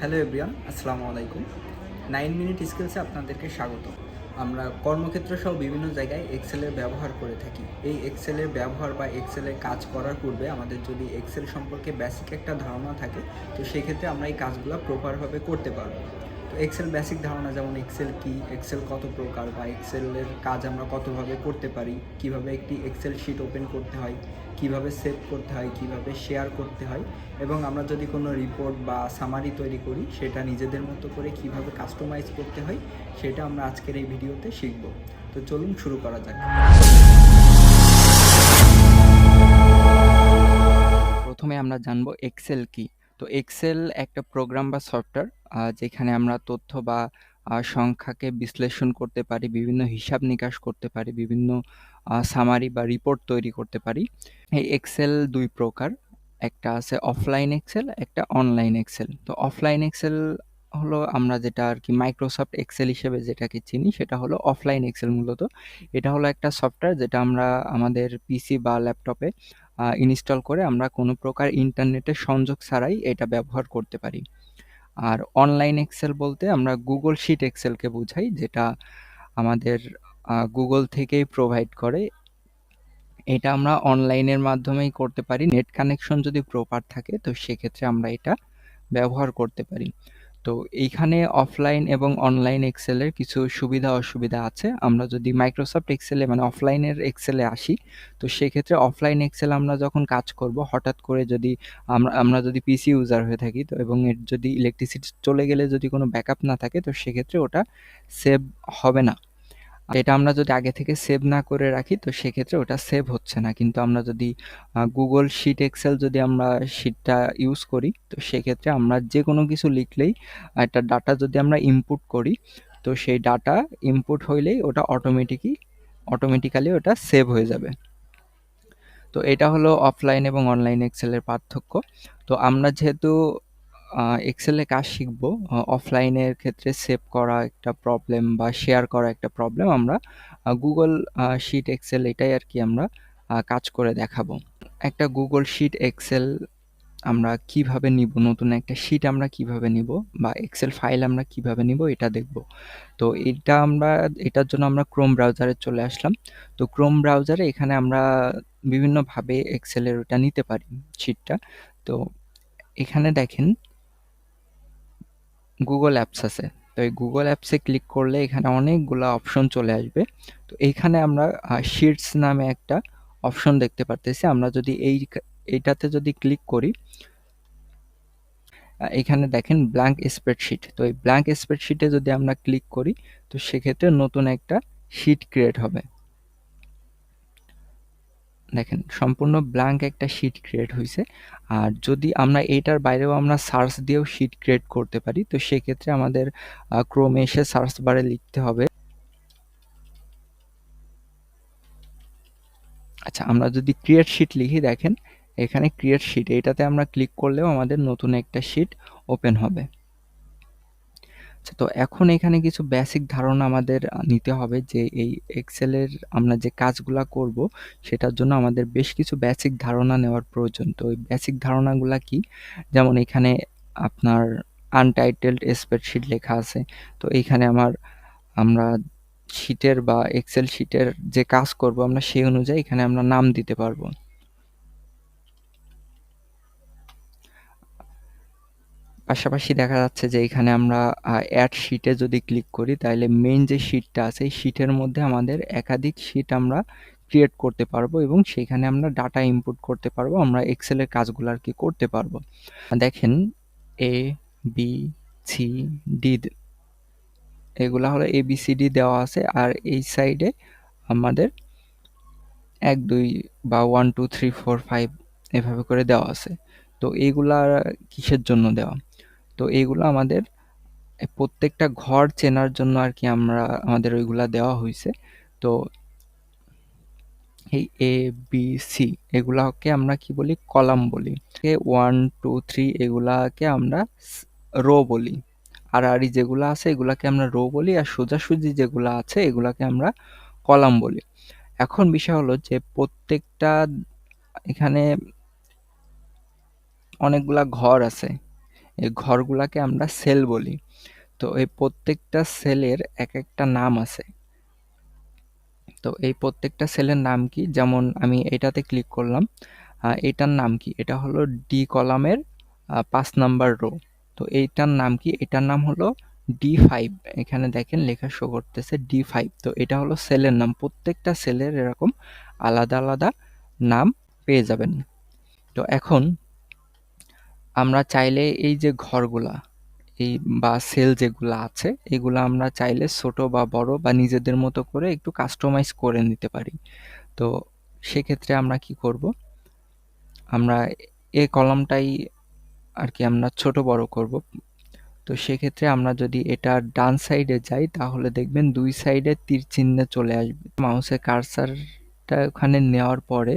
Hello everyone, আসসালামু আলাইকুম। 9 minute স্কিলসে আপনাদেরকে স্বাগত। আমরা কর্মক্ষেত্র সহ বিভিন্ন জায়গায় এক্সেলের ব্যবহার করে থাকি। এই এক্সেলের ব্যবহার বা এক্সেলের কাজ করার পূর্বে আমাদের যদি এক্সেল সম্পর্কে বেসিক একটা ধারণা থাকে, তো সেক্ষেত্রে আমরা এই কাজগুলো প্রপারভাবে করতে পারবো। তো এক্সেল বেসিক ধারণা যেমন এক্সেল কি, এক্সেল কত প্রকার বা এক্সেলের কাজ আমরা কতভাবে করতে পারি, কিভাবে একটি এক্সেল শিট ওপেন করতে হয়, কিভাবে সেভ করতে হয়, কিভাবে শেয়ার করতে হয়, এবং আমরা যদি কোনো রিপোর্ট বা সামারি তৈরি করি সেটা নিজেদের মতো করে কিভাবে কাস্টমাইজ করতে হয়, সেটা আমরা আজকের এই ভিডিওতে শিখব। তো চলুন শুরু করা যাক। প্রথমে আমরা জানবো এক্সেল কি। তো এক্সেল একটা প্রোগ্রাম বা সফটওয়্যার যেখানে আমরা তথ্য বা সংখ্যাকে বিশ্লেষণ করতে পারি, বিভিন্ন হিসাব নিকাশ করতে পারি, বিভিন্ন সামারি বা রিপোর্ট তৈরি করতে পারি। এই এক্সেল দুই প্রকার, একটা আছে অফলাইন এক্সেল, একটা অনলাইন এক্সেল। তো অফলাইন এক্সেল হলো আমরা যেটা আর কি মাইক্রোসফট এক্সেল হিসেবে যেটাকে চিনি, সেটা হলো অফলাইন এক্সেল। মূলত এটা হলো একটা সফটওয়্যার যেটা আমরা আমাদের পিসি বা ল্যাপটপে ইনস্টল করে আমরা কোনো প্রকার ইন্টারনেটের সংযোগ ছাড়াই এটা ব্যবহার করতে পারি। আর অনলাইন এক্সেল বলতে আমরা গুগল শিট এক্সেলকে বোঝাই, যেটা আমাদের গুগল থেকেই প্রোভাইড করে। এটা আমরা অনলাইনের মাধ্যমেই করতে পারি। নেট কানেকশন যদি প্রপার থাকে তো সেক্ষেত্রে আমরা এটা ব্যবহার করতে পারি। তো এইখানে অফলাইন এবং অনলাইন এক্সেলের কিছু সুবিধা অসুবিধা আছে। আমরা যদি মাইক্রোসফট এক্সেলে মানে অফলাইনের এক্সেলে আসি, তো সেক্ষেত্রে অফলাইন এক্সেল আমরা যখন কাজ করব, হঠাৎ করে যদি আমরা যদি পিসি ইউজার হয়ে থাকি তো এবং এর যদি ইলেকট্রিসিটি চলে গেলে যদি কোনো ব্যাকআপ না থাকে, তো সেক্ষেত্রে ওটা সেভ হবে না। এটা আমরা যদি আগে থেকে সেভ না করে রাখি তো সেক্ষেত্রে ওটা সেভ হচ্ছে না। কিন্তু আমরা যদি গুগল শিট এক্সেল যদি আমরা শিটটা ইউজ করি, তো সেক্ষেত্রে আমরা যে কোনো কিছু লিখলেই একটা ডাটা যদি আমরা ইনপুট করি, তো সেই ডাটা ইনপুট হইলেই ওটা অটোমেটিক্যালি ওটা সেভ হয়ে যাবে। তো এটা হলো অফলাইন এবং অনলাইন এক্সেলের পার্থক্য। তো আমরা যেহেতু এক্সেলে কাজ শিখব, অফলাইনের ক্ষেত্রে সেভ করা একটা প্রবলেম বা শেয়ার করা একটা প্রবলেম, আমরা গুগল শিট এক্সেল এটাই আর কি আমরা কাজ করে দেখাবো। একটা গুগল শিট এক্সেল আমরা কিভাবে নিব, নতুন একটা শিট আমরা কিভাবে নিব বা এক্সেল ফাইল আমরা কিভাবে নিব এটা দেখব। তো এটার জন্য আমরা ক্রোম ব্রাউজারে চলে আসলাম। তো ক্রোম ব্রাউজারে এখানে আমরা বিভিন্নভাবে এক্সেলের ওটা নিতে পারি শিটটা। তো এখানে দেখেন গুগল অ্যাপস আছে। তো এই গুগল অ্যাপসে ক্লিক করলে এখানে অনেকগুলা অপশন চলে আসবে। তো এইখানে আমরা শিটস নামে একটা অপশন দেখতে পারতেছি। আমরা যদি এইটাতে যদি ক্লিক করি, এখানে দেখেন ব্ল্যাঙ্ক স্প্রেডশিট। তো এই ব্ল্যাঙ্ক স্প্রেডশিটে যদি আমরা ক্লিক করি, তো সেক্ষেত্রে নতুন একটা শিট ক্রিয়েট হবে। দেখেন সম্পূর্ণ ব্ল্যাঙ্ক একটা শিট ক্রিয়েট হয়েছে। আর যদি আমরা এইটার বাইরেও আমরা সার্চ দিয়েও শিট ক্রিয়েট করতে পারি, তো সেক্ষেত্রে আমাদের ক্রোমে এসে সার্চ বারে লিখতে হবে। আচ্ছা, আমরা যদি ক্রিয়েট শিট লিখি, দেখেন এখানে ক্রিয়েট শিট, এইটাতে আমরা ক্লিক করলেও আমাদের নতুন একটা শিট ওপেন হবে। আচ্ছা, তো এখন এখানে কিছু বেসিক ধারণা আমাদের নিতে হবে যে এই এক্সেলের আমরা যে কাজগুলা করব সেটার জন্য আমাদের বেশ কিছু বেসিক ধারণা নেওয়ার প্রয়োজন। তো ওই বেসিক ধারণাগুলা কি? যেমন এখানে আপনার আনটাইটেলড স্প্রেডশিট লেখা আছে। তো এইখানে আমরা শিটের বা এক্সেল শিটের যে কাজ করব আমরা সেই অনুযায়ী এখানে আমরা নাম দিতে পারবো। পাশাপাশি দেখা যাচ্ছে যে এখানে আমরা অ্যাড শিটে যদি ক্লিক করি, তাহলে মেইন যে শিটটা আছে এই শিটের মধ্যে আমাদের একাধিক শিট আমরা ক্রিয়েট করতে পারবো এবং সেখানে আমরা ডাটা ইনপুট করতে পারবো, আমরা এক্সেলের কাজগুলো আর কি করতে পারবো। দেখেন এ বি সি ডি, এগুলা হলো ABCD দেওয়া আছে, আর এই সাইডে আমাদের 1 2 বা 1 2 3 4 5 এভাবে করে দেওয়া আছে। তো এইগুলা কিসের জন্য দেওয়া? তো এইগুলো আমাদের প্রত্যেকটা ঘর চেনার জন্য আর কি আমাদের ওইগুলা দেওয়া হয়েছে। তো এই ABC এগুলাকে আমরা কি বলি? কলাম বলি। 1 2 3 এগুলাকে আমরা রো বলি। আর যেগুলা আছে এগুলাকে আমরা রো বলি, আর সোজাসুজি যেগুলা আছে এগুলাকে আমরা কলাম বলি। এখন বিষয় হলো যে প্রত্যেকটা এখানে অনেকগুলা ঘর আছে, এই ঘরগুলাকে আমরা সেল বলি। তো এই প্রত্যেকটা সেলের এক একটা নাম আছে। তো এই প্রত্যেকটা সেলের নাম কি, যেমন আমি এটাতে ক্লিক করলাম, এটার নাম কি, এটা হলো ডি কলামের 5 নাম্বার রো। তো এইটার নাম কি, এটার নাম হলো D5। এখানে দেখেন লেখা শো করতেছে D5। তো এটা হলো সেলের নাম। প্রত্যেকটা সেলের এরকম আলাদা আলাদা নাম পেয়ে যাবেন। তো এখন আমরা চাইলে এই যে ঘরগুলা এই বা সেল যেগুলো আছে এগুলো আমরা চাইলে ছোট বা বড় বা নিজেদের মতো করে একটু কাস্টমাইজ করে নিতে পারি। তো সেক্ষেত্রে আমরা কি করব, আমরা এই কলামটাই আর কি আমরা ছোট বড় করব। তো সেক্ষেত্রে আমরা যদি এটা ডান সাইডে যাই তাহলে দেখবেন দুই সাইডে তীর চিহ্নে চলে আসবে। মাউসের কার্সারটা ওখানে নেওয়ার পরে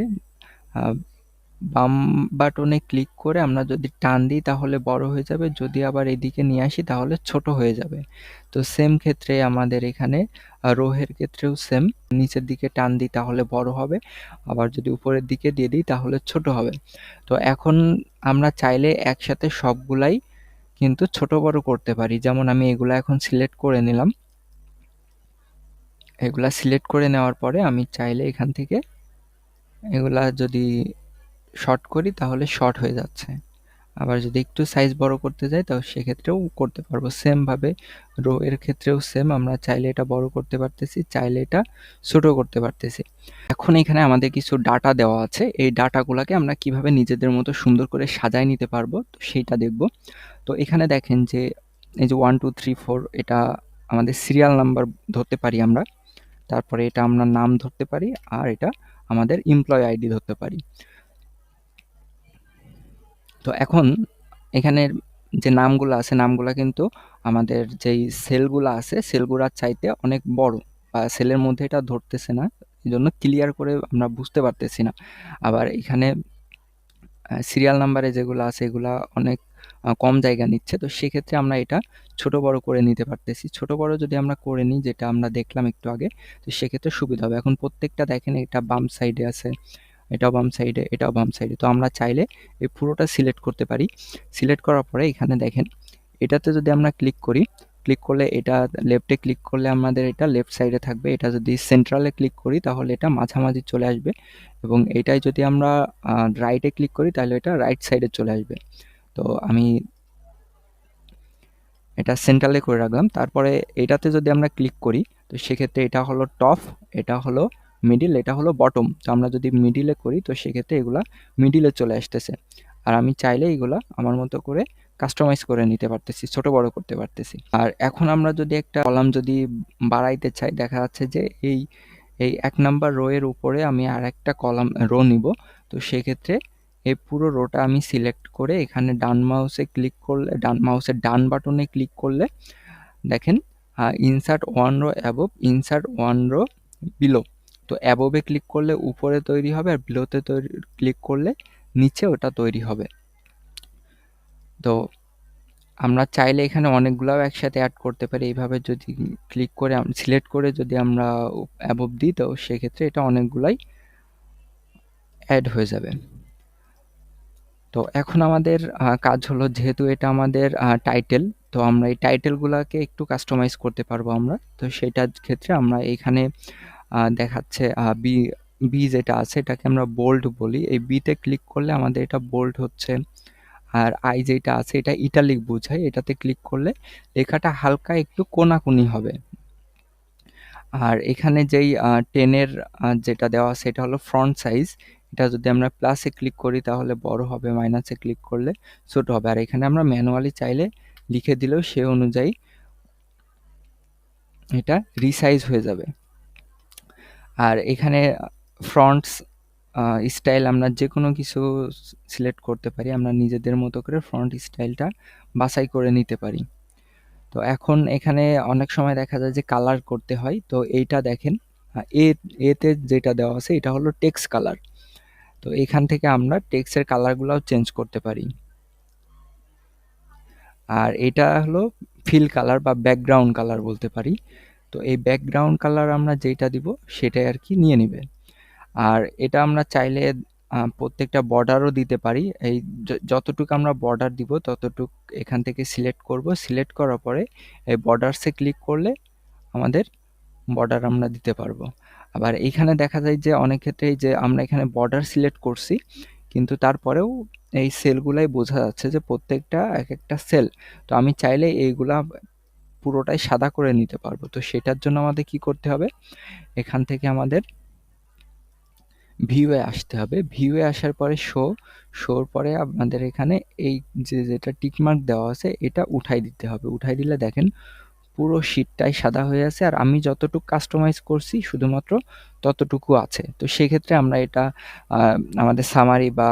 বাম বাটনে ক্লিক করে আমরা যদি টান দিই তাহলে বড় হয়ে যাবে, যদি আবার এদিকে নিয়ে আসি তাহলে ছোট হয়ে যাবে। তো সেম ক্ষেত্রে আমাদের এখানে রোহের ক্ষেত্রেও সেম, নিচের দিকে টান দিই তাহলে বড় হবে, আবার যদি উপরের দিকে দিয়ে দিই তাহলে ছোট হবে। তো এখন আমরা চাইলে একসাথে সবগুলাই কিন্তু ছোট বড় করতে পারি। যেমন আমি এগুলা এখন সিলেক্ট করে নিলাম। এগুলা সিলেক্ট করে নেওয়ার পরে আমি চাইলে এখান থেকে এগুলা যদি শর্ট করি তাহলে শর্ট হয়ে যাচ্ছে। আবার যদি একটু সাইজ বড় করতে যাই তাহলে সেক্ষেত্রেও করতে পারবো। সেম ভাবে রো এর ক্ষেত্রেও সেম, আমরা চাইলে এটা বড় করতে পারতেছি, চাইলে এটা ছোট করতে পারতেছি। এখন এখানে আমাদের কিছু ডাটা দেওয়া আছে, এই ডাটাগুলোকে আমরা কিভাবে নিজেদের মতো সুন্দর করে সাজায় নিতে পারবো তো সেইটা দেখব। তো এখানে দেখেন যে এই যে 1 2 3 4 এটা আমাদের সিরিয়াল নাম্বার ধরতে পারি আমরা, তারপরে এটা আমরা নাম ধরতে পারি, আর এটা আমাদের এমপ্লয়ি আইডি ধরতে পারি। তো এখন এখানের যে নামগুলো আছে নামগুলা কিন্তু আমাদের যেই সেলগুলো আছে সেলগুলার চাইতে অনেক বড়, বা সেলের মধ্যে এটা ধরতেছে না, এই জন্য ক্লিয়ার করে আমরা বুঝতে পারতেছি না। আবার এখানে সিরিয়াল নাম্বারে যেগুলো আছে এগুলা অনেক কম জায়গা নিচ্ছে। তো সেক্ষেত্রে আমরা এটা ছোট বড় করে নিতে পারতেছি। ছোট বড় যদি আমরা করে নিই, যেটা আমরা দেখলাম একটু আগে, তো সেক্ষেত্রে সুবিধা হবে। এখন প্রত্যেকটা দেখেন এটা বাম সাইডে আছে, এটাও বাম সাইডে, এটাও বাম সাইডে। তো আমরা চাইলে এই পুরোটা সিলেক্ট করতে পারি। সিলেক্ট করার পরে এখানে দেখেন এটাতে যদি আমরা ক্লিক করি, ক্লিক করলে এটা লেফটে ক্লিক করলে আমাদের এটা লেফট সাইডে থাকবে। এটা যদি সেন্ট্রালে ক্লিক করি তাহলে এটা মাঝামাঝি চলে আসবে, এবং এটাই যদি আমরা রাইটে ক্লিক করি তাহলে এটা রাইট সাইডে চলে আসবে। তো আমি এটা সেন্ট্রালে করে রাখলাম। তারপরে এটাতে যদি আমরা ক্লিক করি তো সেক্ষেত্রে এটা হলো টপ, এটা হলো মিডিল, এটা হলো বটম। তো আমরা যদি মিডিলে করি তো সেক্ষেত্রে এগুলা মিডিলে চলে আসতেছে। আর আমি চাইলে এগুলা আমার মতো করে কাস্টমাইজ করে নিতে পারতেছি, ছোট বড় করতে পারতেছি। আর এখন আমরা যদি একটা কলাম যদি বাড়াইতে চাই, দেখা যাচ্ছে যে এই এই 1 নাম্বার রো এর উপরে আমি আরেকটা কলাম রো নিব। তো সেক্ষেত্রে এই পুরো রোটা আমি সিলেক্ট করে এখানে ডান মাউসে ক্লিক করলে, ডান মাউসের ডান বাটনে ক্লিক করলে দেখেন insert one row above, insert one row below. তো অ্যাবভে ক্লিক করলে উপরে তৈরি হবে, আর বিলোতে ক্লিক করলে নিচে ওটা তৈরি হবে। তো আমরা চাইলে এখানে অনেকগুলাও একসাথে অ্যাড করতে পারি। এইভাবে যদি ক্লিক করে সিলেক্ট করে যদি আমরা অ্যাবভ দিই তো সেক্ষেত্রে এটা অনেকগুলাই অ্যাড হয়ে যাবে। তো এখন আমাদের কাজ হলো, যেহেতু এটা আমাদের টাইটেল, তো আমরা এই টাইটেলগুলাকে একটু কাস্টমাইজ করতে পারবো আমরা। তো সেটার ক্ষেত্রে আমরা এখানে দেখাচ্ছে বি বি যেটা আছে এটাকে আমরা বোল্ড বলি। এই বিতে ক্লিক করলে আমাদের এটা বোল্ড হচ্ছে। আর আই যেটা আছে এটা ইটালিক বোঝায়, এটাতে ক্লিক করলে লেখাটা হালকা একটু কোনাকুনি হবে। আর এখানে যেই 10 এর যেটা দেওয়া আছে এটা হলো ফন্ট সাইজ। এটা যদি আমরা প্লাসে ক্লিক করি তাহলে বড় হবে, মাইনাসে ক্লিক করলে ছোট হবে। আর এখানে আমরা ম্যানুয়ালি চাইলে লিখে দিলেও সে অনুযায়ী এটা রিসাইজ হয়ে যাবে। আর এখানে ফন্টস স্টাইল আমরা যে কোনো কিছু সিলেক্ট করতে পারি, আমরা নিজেদের মতো করে ফন্ট স্টাইলটা বাছাই করে নিতে পারি। তো এখন এখানে অনেক সময় দেখা যায় যে কালার করতে হয়। তো এইটা দেখেন এতে যেটা দেওয়া আছে এটা হলো টেক্সট কালার। তো এখান থেকে আমরা টেক্সটের কালারগুলোও চেঞ্জ করতে পারি। আর এটা হলো ফিল কালার বা ব্যাকগ্রাউন্ড কালার বলতে পারি। তো এই ব্যাকগ্রাউন্ড কালার আমরা যেটা দিব সেটাই আর কি নিয়ে নিবে। আর এটা আমরা চাইলে প্রত্যেকটা বর্ডারও দিতে পারি। এই যতটুকু আমরা বর্ডার দিব ততটুক এখান থেকে সিলেক্ট করব। সিলেক্ট করার পরে এই বর্ডারসে ক্লিক করলে আমাদের বর্ডার আমরা দিতে পারবো। আবার এইখানে দেখা যায় যে অনেক ক্ষেত্রে এই যে আমরা এখানে বর্ডার সিলেক্ট করছি, কিন্তু তারপরেও এই সেলগুলাই বোঝা যাচ্ছে যে প্রত্যেকটা এক একটা সেল। তো আমি চাইলে এইগুলা পুরোটাই সাদা করে নিতে পারবো। তো সেটার জন্য আমাদের কি করতে হবে, এখান থেকে আমাদের ভিউয়ে আসতে হবে। ভিউয়ে আসার পরে শোর পরে আপনাদের এখানে এই যেটা টিকমার্ক দেওয়া আছে এটা উঠাই দিতে হবে। উঠাই দিলে দেখেন পুরো শীটটাই সাদা হয়ে আছে, আর আমি যতটুকু কাস্টমাইজ করছি শুধুমাত্র ততটুকু আছে। তো সেক্ষেত্রে আমরা এটা আমাদের সামারি বা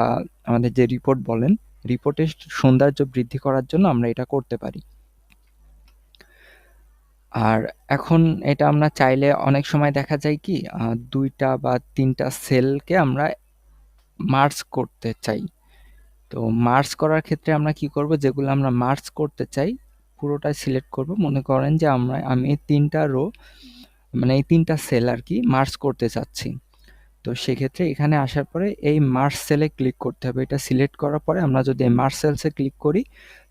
আমাদের যে রিপোর্ট বলেন, রিপোর্টের সৌন্দর্য বৃদ্ধি করার জন্য আমরা এটা করতে পারি। আর এখন এটা আমরা চাইলে অনেক সময় দেখা যায় কি ২টা বা ৩টা সেলকে আমরা মার্জ করতে চাই। তো মার্জ করার ক্ষেত্রে আমরা কি করব, যেগুলো আমরা মার্জ করতে চাই পুরোটাই সিলেক্ট করব। মনে করেন যে আমি এই ৩টা রো মানে এই ৩টা সেল আর কি মার্জ করতে চাচ্ছি। তো সেক্ষেত্রে এখানে আসার পরে এই মার্জ সেলে ক্লিক করতে হবে। এটা সিলেক্ট করার পরে আমরা যদি এই মার্জ সেলসে ক্লিক করি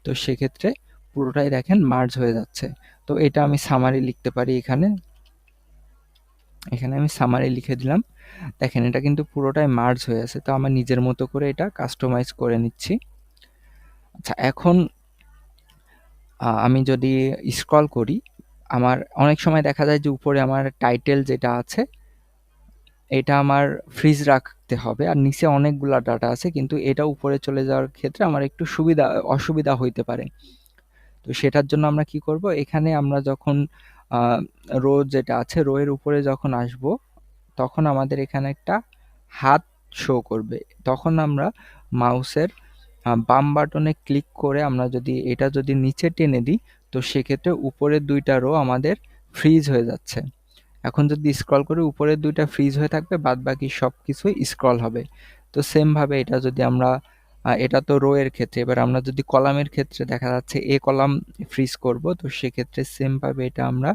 তো সেক্ষেত্রে পুরোটাই দেখেন মার্জ হয়ে যাচ্ছে। তো এটা আমি সামারি লিখতে পারি এখানে। এখানে আমি সামারি লিখে দিলাম। দেখেন এটা কিন্তু পুরোটাই মার্জ হয়ে আছে। তো আমার নিজের মতো করে এটা কাস্টমাইজ করে নিচ্ছি। আচ্ছা, এখন আমি যদি স্ক্রল করি, আমার অনেক সময় দেখা যায় যে উপরে আমার টাইটেল যেটা আছে এটা আমার ফ্রিজ রাখতে হবে, আর নিচে অনেকগুলা ডাটা আছে, কিন্তু এটা উপরে চলে যাওয়ার ক্ষেত্রে আমার একটু অসুবিধা হইতে পারে। তো সেটার জন্য আমরা কি করব, এখানে আমরা যখন রো যেটা আছে রো এর উপরে যখন আসব তখন আমাদের এখানে একটা হাত শো করবে। তখন আমরা মাউসের বাম বাটনে ক্লিক করে আমরা যদি নিচে টেনে দিই তো সেক্ষেত্রে উপরের ২টা রো আমাদের ফ্রিজ হয়ে যাচ্ছে। এখন যদি স্ক্রল করি উপরের ২টা ফ্রিজ হয়ে থাকবে, বাদবাকি সবকিছুই স্ক্রল হবে। তো সেম ভাবে এটা যদি আমরা এটা তো রো এর ক্ষেত্রে, এবার আমরা যদি কলামের ক্ষেত্রে দেখা যাচ্ছে এ কলাম ফ্রিজ করব, তো সেক্ষেত্রে সেম ভাবে এটা আমরা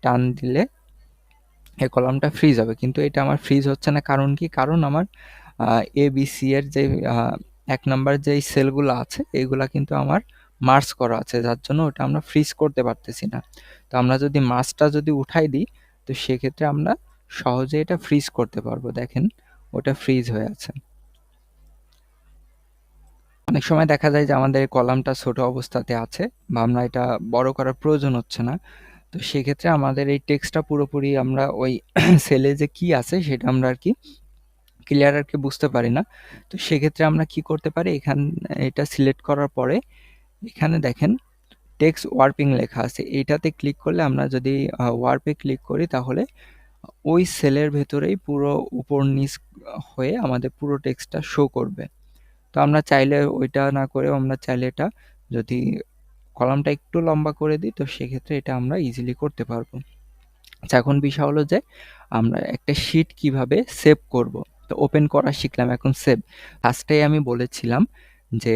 টান দিলে এই কলামটা ফ্রিজ হবে, কিন্তু এটা আমার ফ্রিজ হচ্ছে না। কারণ কি? কারণ আমার এ বি সি এর যে ১ নাম্বার যেই সেলগুলো আছে এইগুলা কিন্তু আমার মার্জ করা আছে, যার জন্য ওটা আমরা ফ্রিজ করতে পারতেছি না। তো আমরা যদি মার্জটা যদি উঠাই দিই তো সেক্ষেত্রে আমরা সহজে এটা ফ্রিজ করতে পারবো। দেখেন ওটা ফ্রিজ হয়ে আছে। অনেক সময় দেখা যায় যে আমাদের কলামটা ছোট অবস্থাতে আছে বা আমরা এটা বড় করার প্রয়োজন হচ্ছে না। তো সেক্ষেত্রে আমাদের এই টেক্সটটা পুরোপুরি আমরা ওই সেলে যে কি আছে সেটা আমরা আর কি ক্লিয়ার আর কি বুঝতে পারি না। তো সেক্ষেত্রে আমরা কি করতে পারি, এটা সিলেক্ট করার পরে এখানে দেখেন টেক্সট ওয়ার্পিং লেখা আছে, এইটাতে ক্লিক করলে আমরা যদি ওয়ার্পে ক্লিক করি তাহলে ওই সেলের ভেতরেই পুরো উপর নিচ হয়ে আমাদের পুরো টেক্সটটা শো করবে। তো আমরা চাইলে ওইটা না করেও আমরা চাইলে এটা যদি কলামটা একটু লম্বা করে দিই তো সেক্ষেত্রে এটা আমরা ইজিলি করতে পারবো। আচ্ছা, এখন বিষয় হলো যে আমরা একটা শীট কিভাবে সেভ করব। তো ওপেন করা শিখলাম, এখন সেভ। ফার্স্টেই আমি বলেছিলাম যে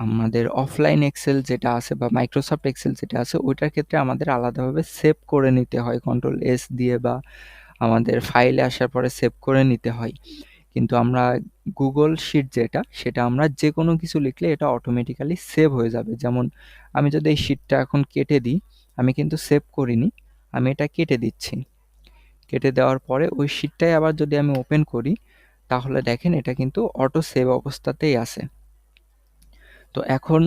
আমাদের অফলাইন এক্সেল যেটা আছে বা মাইক্রোসফট এক্সেল যেটা আছে ওইটার ক্ষেত্রে আমাদের আলাদাভাবে সেভ করে নিতে হয় কন্ট্রোল এস দিয়ে, বা আমাদের ফাইলে আসার পরে সেভ করে নিতে হয়। কিন্তু আমরা গুগল শিট যেটা সেটা আমরা যে কোনো কিছু লিখলে এটা অটোমেটিক্যালি সেভ হয়ে যাবে। যেমন আমি যদি এই শিটটা এখন কেটে দিই, আমি কিন্তু সেভ করিনি, আমি এটা কেটে দিচ্ছি। কেটে দেওয়ার পরে ওই শিটটাই আবার যদি আমি ওপেন করি তাহলে দেখেন এটা কিন্তু অটো সেভ অবস্থাতেই আছে। তো এখন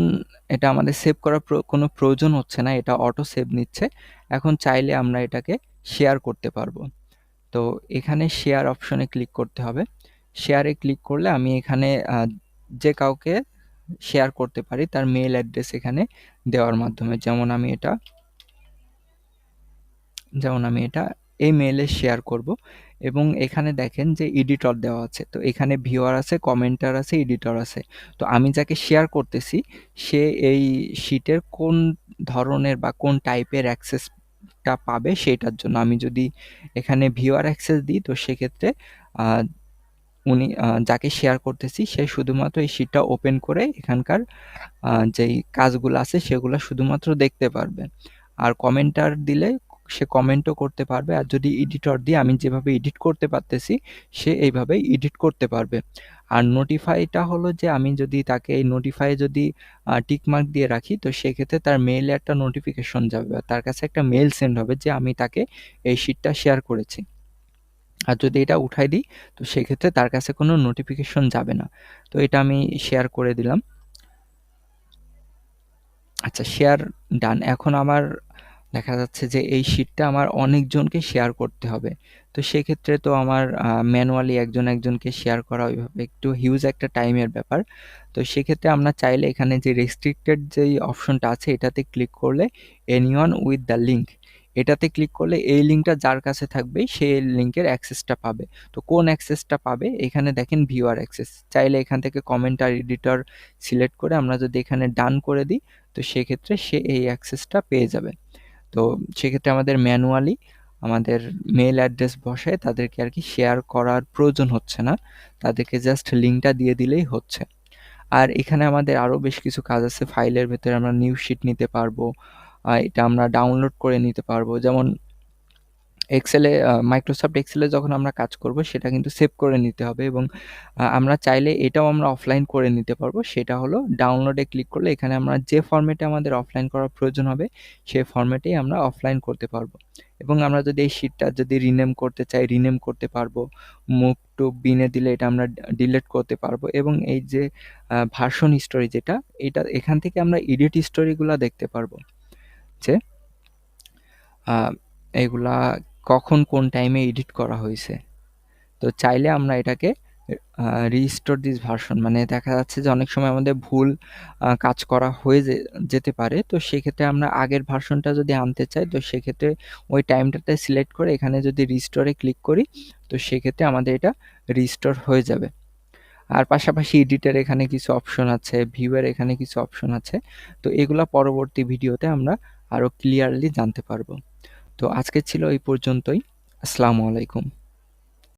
এটা আমাদের সেভ করার কোনো প্রয়োজন হচ্ছে না, এটা অটো সেভ নিচ্ছে। এখন চাইলে আমরা এটাকে শেয়ার করতে পারবো। তো এখানে শেয়ার অপশনে ক্লিক করতে হবে। শেয়ারে ক্লিক করলে আমি এখানে যে কাউকে শেয়ার করতে পারি তার মেইল অ্যাড্রেস এখানে দেওয়ার মাধ্যমে। যেমন আমি এটা এই মেইলে শেয়ার করব, এবং এখানে দেখেন যে এডিটর দেওয়া আছে। তো এখানে ভিউয়ার আছে, কমেন্টার আছে, এডিটর আছে। তো আমি যাকে শেয়ার করতেছি সে এই শিটের কোন ধরনের বা কোন টাইপের অ্যাক্সেসটা পাবে সেটার জন্য আমি যদি এখানে ভিউয়ার অ্যাক্সেস দিই তো সেক্ষেত্রে উনি যাকে শেয়ার করতেছি সে শুধুমাত্র এই শিটটা ওপেন করে এখানকার যেই কাজগুলো আছে সেগুলো শুধুমাত্র দেখতে পারবে। আর কমেন্টার দিলে সে কমেন্টও করতে পারবে, আর যদি এডিটর দিয়ে আমি যেভাবে এডিট করতে পারতেছি সে এইভাবেই এডিট করতে পারবে। আর নোটিফাইটা হলো যে আমি যদি তাকে এই নোটিফাই যদি টিক মার্ক দিয়ে রাখি, তো সেক্ষেত্রে তার মেইলে একটা নোটিফিকেশন যাবে, তার কাছে একটা মেইল সেন্ড হবে যে আমি তাকে এই শিটটা শেয়ার করেছি। আর যদি এটা উঠাই দিই, তো সেক্ষেত্রে তার কাছে কোনো নোটিফিকেশন যাবে না। তো এটা আমি শেয়ার করে দিলাম। আচ্ছা, শেয়ার ডান। এখন আমার দেখা যাচ্ছে যে এই শিটটা আমার অনেকজনকে শেয়ার করতে হবে। তো সেক্ষেত্রে তো আমার ম্যানুয়ালি একজনকে শেয়ার করা ওইভাবে একটু হিউজ একটা টাইমের ব্যাপার। তো সেক্ষেত্রে আমরা চাইলে এখানে যে রেস্ট্রিক্টেড যেই অপশনটা আছে এটাতে ক্লিক করলে এনিওয়ান উইথ দ্য লিঙ্ক, এটাতে ক্লিক করলে এই লিঙ্কটা যার কাছে থাকবে সে লিঙ্কের অ্যাক্সেসটা পাবে। তো কোন অ্যাক্সেসটা পাবে, এখানে দেখেন ভিউয়ার অ্যাক্সেস। চাইলে এখান থেকে কমেন্ট আর এডিটর সিলেক্ট করে আমরা যদি এখানে ডান করে দিই, তো সেক্ষেত্রে সে এই অ্যাক্সেসটা পেয়ে যাবে। তো সেক্ষেত্রে আমাদের ম্যানুয়ালি আমাদের মেল অ্যাড্রেস বসায় তাদেরকে আর কি শেয়ার করার প্রয়োজন হচ্ছে না, তাদেরকে জাস্ট লিঙ্কটা দিয়ে দিলেই হচ্ছে। আর এখানে আমাদের আরও বেশ কিছু কাজ আছে। ফাইলের ভেতরে আমরা নিউজ শিট নিতে পারবো, এটা আমরা ডাউনলোড করে নিতে পারবো। যেমন এক্সেলে মাইক্রোসফট এক্সেলে যখন আমরা কাজ করব সেটা কিন্তু সেভ করে নিতে হবে, এবং আমরা চাইলে এটাও আমরা অফলাইন করে নিতে পারবো। সেটা হলো ডাউনলোডে ক্লিক করলে এখানে আমরা যে ফরম্যাটে আমাদের অফলাইন করার প্রয়োজন হবে সেই ফরম্যাটেই আমরা অফলাইন করতে পারবো। এবং আমরা যদি এই শিটটা যদি রিনেম করতে চাই রিনেম করতে পারবো, মুভ টু বিনে দিলে এটা আমরা ডিলিট করতে পারবো। এবং এই যে ভার্সন হিস্টোরি যেটা, এটা এখান থেকে আমরা এডিট হিস্টোরিগুলো দেখতে পারবো যে এগুলা কখন কোন টাইমে এডিট করা হয়েছে। তো চাইলে আমরা এটাকে রিস্টোর দিস ভার্সন, মানে দেখা যাচ্ছে যে অনেক সময় আমাদের ভুল কাজ করা হয়ে যেতে পারে। তো সেক্ষেত্রে আমরা আগের ভার্সনটা যদি আনতে চাই, তো সেক্ষেত্রে ওই টাইমটাতে সিলেক্ট করে এখানে যদি রিস্টোরে ক্লিক করি, তো সেক্ষেত্রে আমাদের এটা রিস্টোর হয়ে যাবে। আর পাশাপাশি এডিটের এখানে কিছু অপশন আছে, ভিউয়ের এখানে কিছু অপশন আছে। তো এগুলা পরবর্তী ভিডিওতে আমরা আরও ক্লিয়ারলি জানতে পারবো। তো আজকে ছিল এই পর্যন্তই। আসসালামু আলাইকুম।